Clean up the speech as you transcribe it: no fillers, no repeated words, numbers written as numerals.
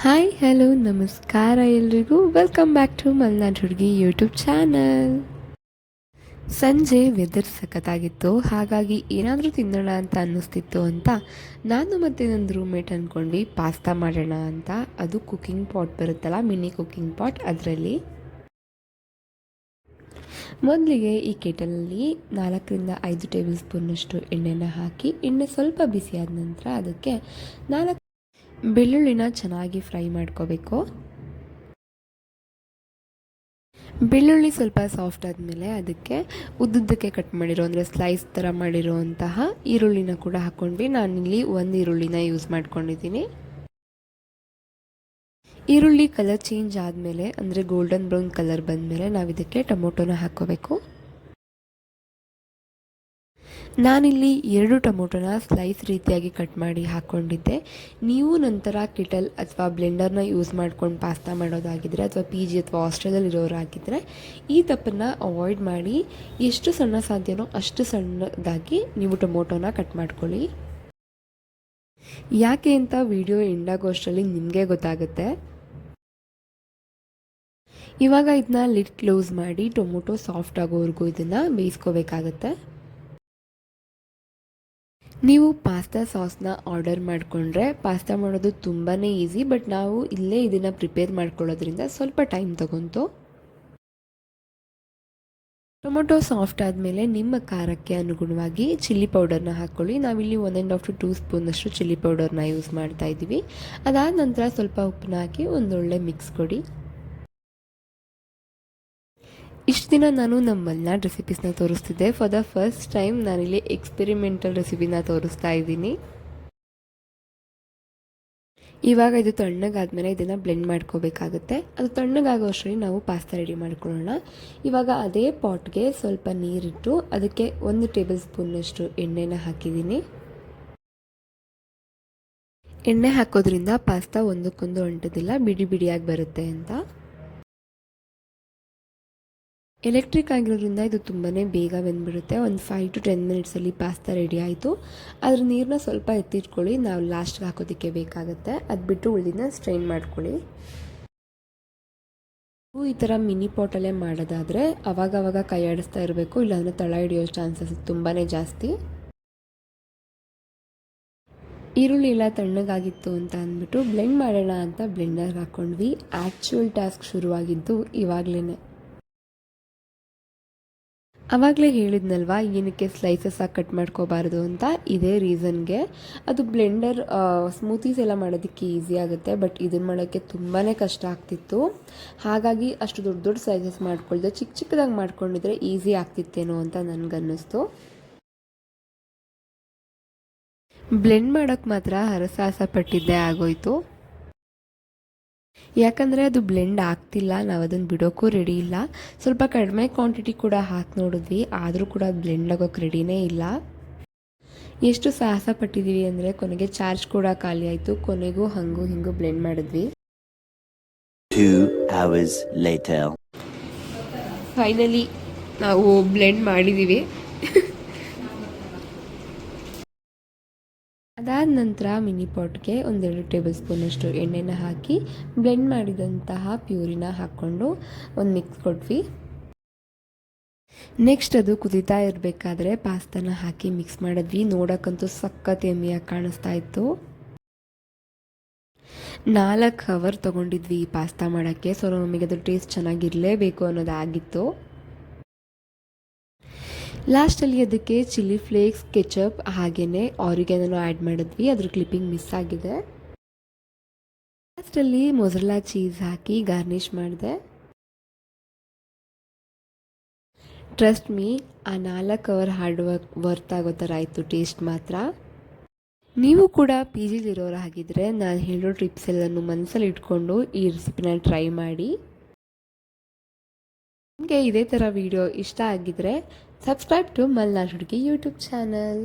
Hi hello ನಮಸ್ಕಾರ ಎಲ್ರಿಗೂ welcome back to Malnad ಹುಡುಗಿ ಯೂಟ್ಯೂಬ್ ಚಾನಲ್. ಸಂಜೆ ವೆದರ್ ಸಖತ್ತಾಗಿತ್ತು, ಹಾಗಾಗಿ ಏನಾದರೂ ತಿನ್ನೋಣ ಅಂತ ಅನ್ನಿಸ್ತಿತ್ತು ಅಂತ ನಾನು ಮತ್ತು ನನ್ನ ರೂಮ್ಮೇಟ್ ಅಂದ್ಕೊಂಡು ಪಾಸ್ತಾ ಮಾಡೋಣ ಅಂತ. ಅದು ಕುಕ್ಕಿಂಗ್ ಪಾಟ್ ಬರುತ್ತಲ್ಲ, ಮಿನಿ ಕುಕ್ಕಿಂಗ್ ಪಾಟ್, ಅದರಲ್ಲಿ ಮೊದಲಿಗೆ ಈ ಕೆಟಲಲ್ಲಿ 4-5 ಟೇಬಲ್ ಸ್ಪೂನಷ್ಟು ಎಣ್ಣೆನ ಹಾಕಿ, ಎಣ್ಣೆ ಸ್ವಲ್ಪ ಬಿಸಿಯಾದ ನಂತರ ಅದಕ್ಕೆ 4 ಬೆಳ್ಳುಳ್ಳಿನ ಚೆನ್ನಾಗಿ ಫ್ರೈ ಮಾಡ್ಕೋಬೇಕು. ಬೆಳ್ಳುಳ್ಳಿ ಸ್ವಲ್ಪ ಸಾಫ್ಟ್ ಆದಮೇಲೆ ಅದಕ್ಕೆ ಉದ್ದುದ್ದಕ್ಕೆ ಕಟ್ ಮಾಡಿರೋ ಅಂದರೆ ಸ್ಲೈಸ್ ಥರ ಮಾಡಿರೋಂತಹ ಈರುಳ್ಳಿನ ಕೂಡ ಹಾಕ್ಕೊಂಡ್ವಿ. ನಾನಿಲ್ಲಿ 1 ಈರುಳ್ಳಿನ ಯೂಸ್ ಮಾಡ್ಕೊಂಡಿದ್ದೀನಿ. ಈರುಳ್ಳಿ ಕಲರ್ ಚೇಂಜ್ ಆದಮೇಲೆ ಅಂದರೆ ಗೋಲ್ಡನ್ ಬ್ರೌನ್ ಕಲರ್ ಬಂದಮೇಲೆ ನಾವು ಇದಕ್ಕೆ ಟೊಮೊಟೊನ ಹಾಕ್ಕೋಬೇಕು. ನಾನಿಲ್ಲಿ 2 ಟೊಮೊಟೊನ ಸ್ಲೈಸ್ ರೀತಿಯಾಗಿ ಕಟ್ ಮಾಡಿ ಹಾಕ್ಕೊಂಡಿದ್ದೆ. ನೀವು ನಂತರ ಕಿಟಲ್ ಅಥವಾ ಬ್ಲೆಂಡರ್ನ ಯೂಸ್ ಮಾಡ್ಕೊಂಡು ಪಾಸ್ತಾ ಮಾಡೋದಾಗಿದ್ದರೆ ಅಥವಾ ಪಿ ಜಿ ಅಥವಾ ಹಾಸ್ಟೆಲಲ್ಲಿ ಇರೋರಾಗಿದ್ದರೆ ಈ ತಪ್ಪನ್ನು ಅವಾಯ್ಡ್ ಮಾಡಿ ಎಷ್ಟು ಸಣ್ಣ ಸಾಧ್ಯನೋ ಅಷ್ಟು ಸಣ್ಣದಾಗಿ ನೀವು ಟೊಮೊಟೊನ ಕಟ್ ಮಾಡ್ಕೊಳ್ಳಿ. ಯಾಕೆ ಅಂತ ವಿಡಿಯೋ ಎಂಡಾಗೋಷ್ಟರಲ್ಲಿ ನಿಮಗೆ ಗೊತ್ತಾಗುತ್ತೆ. ಇವಾಗ ಇದನ್ನ ಲಿಡ್ ಕ್ಲೋಸ್ ಮಾಡಿ ಟೊಮೊಟೊ ಸಾಫ್ಟ್ ಆಗೋವರೆಗೂ ಇದನ್ನು ಬೇಯಿಸ್ಕೋಬೇಕಾಗತ್ತೆ. ನೀವು ಪಾಸ್ತಾ ಸಾಸ್ನ ಆರ್ಡರ್ ಮಾಡಿಕೊಂಡ್ರೆ ಪಾಸ್ತಾ ಮಾಡೋದು ತುಂಬಾ ಈಸಿ, ಬಟ್ ನಾವು ಇಲ್ಲೇ ಇದನ್ನು ಪ್ರಿಪೇರ್ ಮಾಡ್ಕೊಳ್ಳೋದ್ರಿಂದ ಸ್ವಲ್ಪ ಟೈಮ್ ತಗೊಂತು. ಟೊಮೊಟೊ ಸಾಫ್ಟ್ ಆದಮೇಲೆ ನಿಮ್ಮ ಖಾರಕ್ಕೆ ಅನುಗುಣವಾಗಿ ಚಿಲ್ಲಿ ಪೌಡರ್ನ ಹಾಕ್ಕೊಳ್ಳಿ. ನಾವಿಲ್ಲಿ 1.5 to 2 ಸ್ಪೂನಷ್ಟು ಚಿಲ್ಲಿ ಪೌಡರ್ನ ಯೂಸ್ ಮಾಡ್ತಾ ಇದ್ದೀವಿ. ಅದಾದ ನಂತರ ಸ್ವಲ್ಪ ಉಪ್ಪನ್ನ ಹಾಕಿ ಒಂದೊಳ್ಳೆ ಮಿಕ್ಸ್ ಕೊಡಿ. ಇಷ್ಟು ದಿನ ನಾನು ನಮ್ಮ ಮಲ್ನಾಡ್ ರೆಸಿಪೀಸ್ನ ತೋರಿಸ್ತಿದ್ದೆ. ಫಾರ್ ದ ಫಸ್ಟ್ ಟೈಮ್ ನಾನಿಲ್ಲಿ ಎಕ್ಸ್ಪೆರಿಮೆಂಟಲ್ ರೆಸಿಪಿನ ತೋರಿಸ್ತಾ ಇದ್ದೀನಿ. ಇವಾಗ ಇದು ತಣ್ಣಗಾದ್ಮೇಲೆ ಇದನ್ನು ಬ್ಲೆಂಡ್ ಮಾಡ್ಕೋಬೇಕಾಗುತ್ತೆ. ಅದು ತಣ್ಣಗಾಗೋ ಅಷ್ಟರಲ್ಲಿ ನಾವು ಪಾಸ್ತಾ ರೆಡಿ ಮಾಡ್ಕೊಳ್ಳೋಣ. ಇವಾಗ ಅದೇ ಪಾಟ್ಗೆ ಸ್ವಲ್ಪ ನೀರಿಟ್ಟು ಅದಕ್ಕೆ 1 ಟೇಬಲ್ ಸ್ಪೂನಷ್ಟು ಎಣ್ಣೆನ ಹಾಕಿದ್ದೀನಿ. ಎಣ್ಣೆ ಹಾಕೋದ್ರಿಂದ ಪಾಸ್ತಾ ಒಂದಕ್ಕೊಂದು ಅಂಟೋದಿಲ್ಲ, ಬಿಡಿ ಬಿಡಿಯಾಗಿ ಬರುತ್ತೆ ಅಂತ. ಎಲೆಕ್ಟ್ರಿಕ್ ಆಗಿರೋದ್ರಿಂದ ಇದು ತುಂಬಾ ಬೇಗ ಬೆಂದ್ಬಿಡುತ್ತೆ. ಒಂದು 5 to 10 ಮಿನಿಟ್ಸಲ್ಲಿ ಪಾಸ್ತಾ ರೆಡಿ ಆಯಿತು. ಅದ್ರ ನೀರನ್ನ ಸ್ವಲ್ಪ ಎತ್ತಿಟ್ಕೊಳ್ಳಿ, ನಾವು ಲಾಸ್ಟ್ಗೆ ಹಾಕೋದಕ್ಕೆ ಬೇಕಾಗುತ್ತೆ. ಅದು ಬಿಟ್ಟು ಉಳಿದಿನ ಸ್ಟ್ರೈನ್ ಮಾಡ್ಕೊಳ್ಳಿ. ಈ ಥರ ಮಿನಿ ಪಾಟಲ್ಲೇ ಮಾಡೋದಾದರೆ ಅವಾಗವಾಗ ಕೈ ಆಡಿಸ್ತಾ ಇರಬೇಕು, ಇಲ್ಲಾಂದರೆ ತಳ ಹಿಡಿಯೋ ಚಾನ್ಸಸ್ ತುಂಬಾ ಜಾಸ್ತಿ. ಈರುಳ್ಳಿ ಎಲ್ಲ ತಣ್ಣಗಾಗಿತ್ತು ಅಂತ ಅಂದ್ಬಿಟ್ಟು ಬ್ಲೆಂಡ್ ಮಾಡೋಣ ಅಂತ ಬ್ಲೆಂಡರ್ಗೆ ಹಾಕ್ಕೊಂಡ್ವಿ. ಆ್ಯಕ್ಚುಯಲ್ ಟಾಸ್ಕ್ ಶುರುವಾಗಿದ್ದು ಇವಾಗಲೇ. ಆವಾಗಲೇ ಹೇಳಿದ್ನಲ್ವಾ ಏನಕ್ಕೆ ಸ್ಲೈಸಸ್ ಆಗಿ ಕಟ್ ಮಾಡ್ಕೋಬಾರ್ದು ಅಂತ. ಇದೇ ರೀಸನ್ಗೆ. ಅದು ಬ್ಲೆಂಡರ್ ಸ್ಮೂತೀಸ್ ಎಲ್ಲ ಮಾಡೋದಕ್ಕೆ ಈಸಿ ಆಗುತ್ತೆ, ಬಟ್ ಇದನ್ನು ಮಾಡೋಕ್ಕೆ ತುಂಬಾ ಕಷ್ಟ ಆಗ್ತಿತ್ತು. ಹಾಗಾಗಿ ಅಷ್ಟು ದೊಡ್ಡ ದೊಡ್ಡ ಸ್ಲೈಸಸ್ ಮಾಡ್ಕೊಳ್ದೆ ಚಿಕ್ಕ ಚಿಕ್ಕದಾಗಿ ಮಾಡ್ಕೊಂಡಿದ್ರೆ ಈಸಿ ಆಗ್ತಿತ್ತೇನೋ ಅಂತ ನನಗನ್ನಿಸ್ತು. ಬ್ಲೆಂಡ್ ಮಾಡೋಕ್ಕೆ ಮಾತ್ರ ಹರಸಾಹಸ ಪಟ್ಟಿದ್ದೇ ಆಗೋಯ್ತು. ಯಾಕಂದರೆ ಅದು ಬ್ಲೆಂಡ್ ಆಗ್ತಿಲ್ಲ, ನಾವು ಅದನ್ನು ಬಿಡೋಕ್ಕೂ ರೆಡಿ ಇಲ್ಲ. ಸ್ವಲ್ಪ ಕಡಿಮೆ ಕ್ವಾಂಟಿಟಿ ಕೂಡ ಹಾಕಿ ನೋಡಿದ್ವಿ, ಆದರೂ ಕೂಡ ಬ್ಲೆಂಡ್ ಆಗೋಕ್ಕೆ ರೆಡಿನೇ ಇಲ್ಲ. ಎಷ್ಟು ಸಾಹಸ ಪಟ್ಟಿದ್ದೀವಿ ಅಂದರೆ ಕೊನೆಗೆ ಚಾರ್ಜ್ ಕೂಡ ಖಾಲಿ ಆಯಿತು. ಕೊನೆಗೂ ಹಂಗೂ ಹಿಂಗೂ ಬ್ಲೆಂಡ್ ಮಾಡಿದ್ವಿ. 2 hours later. ಫೈನಲಿ ನಾವು ಬ್ಲೆಂಡ್ ಮಾಡಿದ್ದೀವಿ. ಅದಾದ ನಂತರ ಮಿನಿ ಪಾಟ್ಗೆ 1-2 ಟೇಬಲ್ ಸ್ಪೂನಷ್ಟು ಎಣ್ಣೆನ ಹಾಕಿ ಬ್ಲೆಂಡ್ ಮಾಡಿದಂತಹ ಪ್ಯೂರಿನ ಹಾಕ್ಕೊಂಡು ಒಂದು ಮಿಕ್ಸ್ ಕೊಟ್ವಿ. ನೆಕ್ಸ್ಟ್ ಅದು ಕುದೀತಾ ಇರಬೇಕಾದ್ರೆ ಪಾಸ್ತಾನ ಹಾಕಿ ಮಿಕ್ಸ್ ಮಾಡಿದ್ವಿ. ನೋಡೋಕ್ಕಂತೂ ಸಖತ್ ಯಮ್ಮಿಯಾಗಿ ಕಾಣಿಸ್ತಾ ಇತ್ತು. 4 ಅವರ್ ತೊಗೊಂಡಿದ್ವಿ ಈ ಪಾಸ್ತಾ ಮಾಡೋಕ್ಕೆ. ಸೊ ನಮಗೆ ಅದು ಟೇಸ್ಟ್ ಚೆನ್ನಾಗಿರಲೇಬೇಕು ಅನ್ನೋದಾಗಿತ್ತು. ಲಾಸ್ಟಲ್ಲಿ ಅದಕ್ಕೆ ಚಿಲ್ಲಿ ಫ್ಲೇಕ್ಸ್, ಕೆಚಪ್ ಹಾಗೆಯೇ ಆರಿಗ್ಯಾನೋ ಆ್ಯಡ್ ಮಾಡಿದ್ವಿ. ಅದ್ರ ಕ್ಲಿಪ್ಪಿಂಗ್ ಮಿಸ್ ಆಗಿದೆ. ಲಾಸ್ಟಲ್ಲಿ ಮೊಸರೆಲ್ಲಾ ಚೀಸ್ ಹಾಕಿ ಗಾರ್ನಿಷ್ ಮಾಡಿದೆ. ಟ್ರಸ್ಟ್ ಮೀ, ಆ 4 ಅವರ್ ಹಾರ್ಡ್ ವರ್ತ್ ಆಗೋ ಥರ ಆಯಿತು ಟೇಸ್ಟ್ ಮಾತ್ರ. ನೀವು ಕೂಡ ಪಿ ಜಿಲಿರೋರು ಆಗಿದ್ದರೆ ನಾನು ಹೇಳೋ ಟಿಪ್ಸ್ ಎಲ್ಲನೂ ಮನಸ್ಸಲ್ಲಿ ಇಟ್ಕೊಂಡು ಈ ರೆಸಿಪಿನ ಟ್ರೈ ಮಾಡಿ. ನಿಮಗೆ ಇದೇ ಥರ ವಿಡಿಯೋ ಇಷ್ಟ ಆಗಿದ್ದರೆ ಸಬ್ಸ್ಕ್ರೈಬ್ ಟು ಮಲ್ನಾಡ್ ಹುಡುಗಿ ಯೂಟ್ಯೂಬ್ ಚಾನಲ್.